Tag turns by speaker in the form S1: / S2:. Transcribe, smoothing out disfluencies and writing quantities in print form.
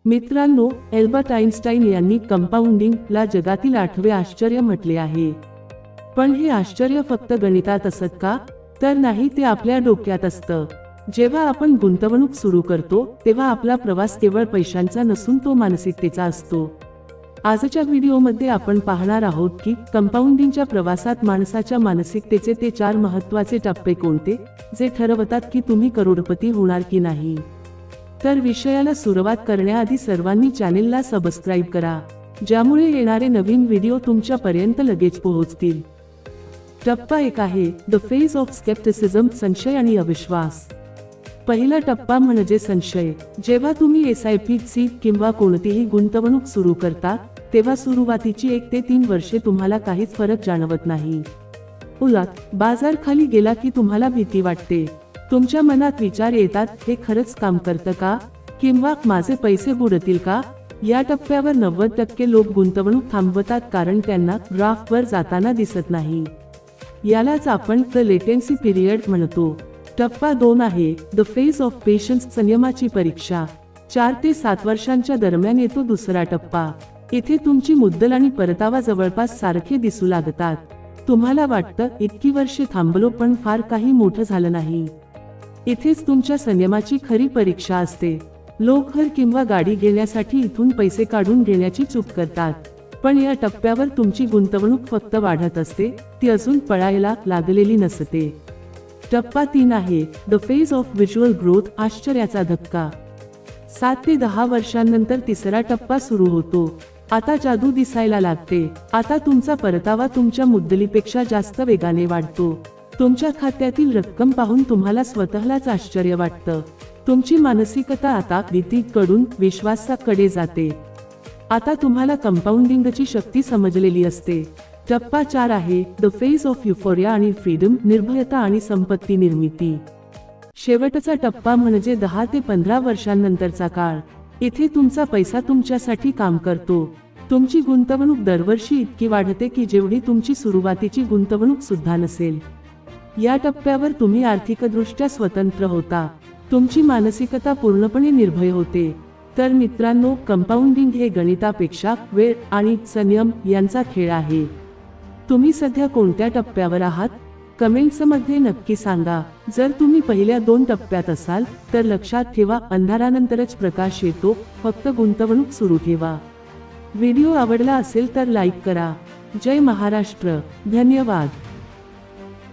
S1: मित्रांनो, Albert Einstein यांनी कंपाऊंडिंगला जगातील 8वे आश्चर्य म्हटले आहे. पण हे आश्चर्य फक्त गणितात असत का? तर नाही, ते आपल्या डोक्यात असतं. जेव्हा आपण गुंतवणूक सुरू करतो तेव्हा आपला प्रवास केवळ पैशांचा नसून तो मानसिकतेचा असतो. आजच्या व्हिडिओमध्ये आपण पाहणार आहोत की कंपाऊंडिंगच्या प्रवासात माणसाच्या मानसिकतेचे ते 4 महत्त्वाचे टप्पे कोणते, जे ठरवतात की तुम्ही करोडपती होणार की नाही. तर विषयाला सुरुवात करण्याआधी सर्वांनी चॅनेलला सबस्क्राईब करा, ज्यामुळे येणारे नवीन व्हिडिओ तुमच्यापर्यंत लगेच पोहोचतील. टप्पा 1 आहे द फेज ऑफ स्केप्टिसिझम, संशय आणि अविश्वास. पहिला टप्पा म्हणजे संशय. जेव्हा तुम्ही SIP किंवा कोणतीही गुंतवणूक सुरू करता तेव्हा सुरुवातीची 1 ते 3 वर्षे तुम्हाला काहीच फरक जाणवत नाही. उलट बाजार खाली गेला की तुम्हाला भीती वाटते. तुमच्या मनात विचार येतात, हे खरंच काम करतं का, किंवा माझे पैसे बुडतील का. या टप्प्यावर 90% लोक गुंतवणूक थांबवतात कारण त्यांना ग्राफवर जाताना दिसत नाही. यालाच आपण द लेटेन्सी पिरियड म्हणतो. टप्पा 2 आहे द फेज ऑफ पेशन्स, संयमाची परीक्षा. 4 ते 7 वर्षांच्या दरम्यान येतो दुसरा टप्पा. इथे तुमची मुद्दल आणि परतावा जवळपास सारखे दिसू लागतात. तुम्हाला वाटतं इतकी वर्षे थांबलो पण फार काही मोठं झालं नाही. इथेच तुमच्या संयमाची खरी परीक्षा असते. लोक घर किंवा गाडी घेण्यासाठी इथून पैसे काढून घेण्याची चूक करतात, पण या टप्प्यावर तुमची गुंतवणूक फक्त वाढत असते, ती अजून पळायला लागलेली नसते. टप्पा 3 आहे the phase of visual growth, आश्चर्याचा धक्का. 7 ते 10 वर्षांनंतर तिसरा टप्पा सुरू होतो. आता जादू दिसायला लागते. आता तुमचा परतावा तुमच्या मुद्दलीपेक्षा जास्त वेगाने वाढतो. तुमच्या खात्यातील रक्कम पाहून तुम्हाला स्वतःलाच आश्चर्य वाटतं. तुमची मानसिकता आता भीतीकडून विश्वासाकडे जाते. आता तुम्हाला कंपाऊंडिंगची शक्ती समजलेली असते. टप्पा 4 आहे द फेज ऑफ युफोरिया आणि फ्रीडम, निर्भयता आणि संपत्ती निर्मिती. शेवटचा टप्पा म्हणजे 10 ते 15 वर्षांनंतरचा काळ. इथे तुमचा पैसा तुमच्यासाठी काम करतो. तुमची गुंतवणूक दरवर्षी इतकी वाढते की जेवढी तुमची सुरुवातीची गुंतवणूक सुद्धा नसेल. या टप्प्यावर तुम्ही आर्थिकदृष्ट्या स्वतंत्र होता. तुमची मानसिकता पूर्णपणे निर्भय होते. तर मित्रांनो, कंपाऊंडिंग हे गणितापेक्षा वेळ आणि संयम यांचा खेळ आहे. तुम्ही सध्या कोणत्या टप्प्यावर आहात? कमेंट्समध्ये नक्की सांगा. जर तुम्ही पहिल्या 2 टप्प्यात असाल तर लक्षात ठेवा, अंधारानंतरच प्रकाश येतो. फक्त गुंतवणूक सुरू ठेवा. व्हिडिओ आवडला असेल तर लाईक करा. जय महाराष्ट्र. धन्यवाद.